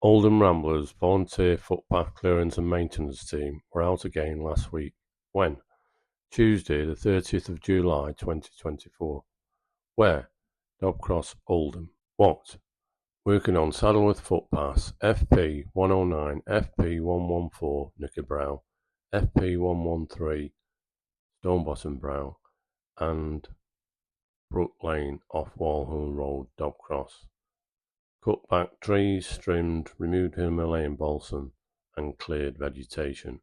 Oldham Ramblers volunteer footpath clearance and maintenance team were out again last week. When? Tuesday, the 30th of July 2024. Where? Dobcross Oldham. What? Working on Saddleworth Footpaths FP109, FP114 Knickerbrow, FP113 Stonebottom Brow, and Brook Lane off Wall Hill Road Dobcross. Cut back trees, trimmed, removed Himalayan balsam, and cleared vegetation.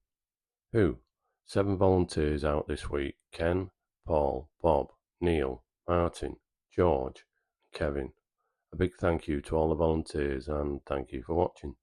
Who? 7 volunteers out this week: Ken, Paul, Bob, Neil, Martin, George, and Kevin. A big thank you to all the volunteers, and thank you for watching.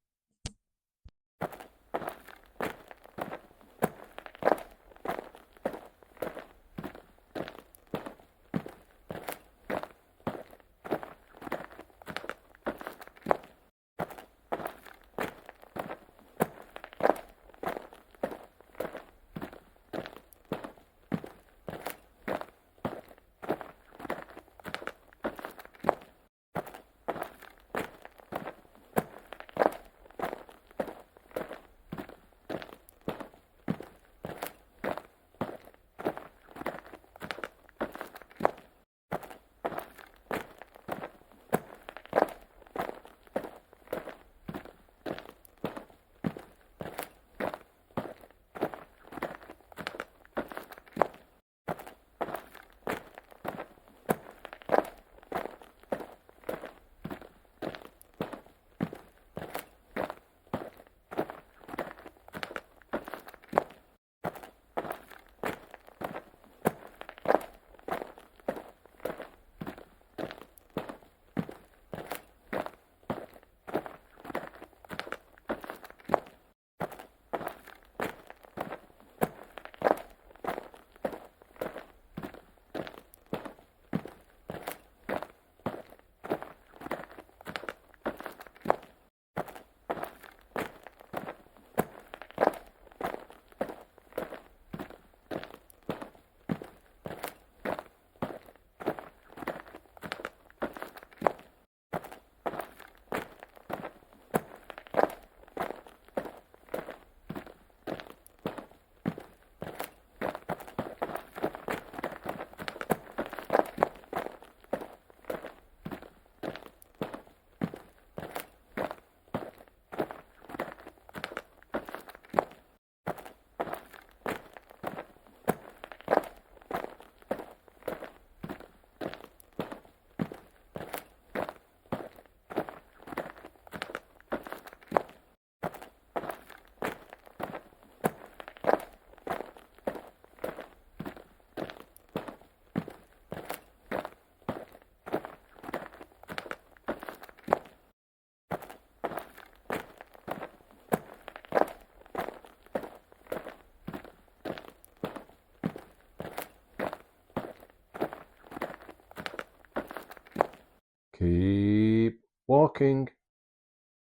Keep walking.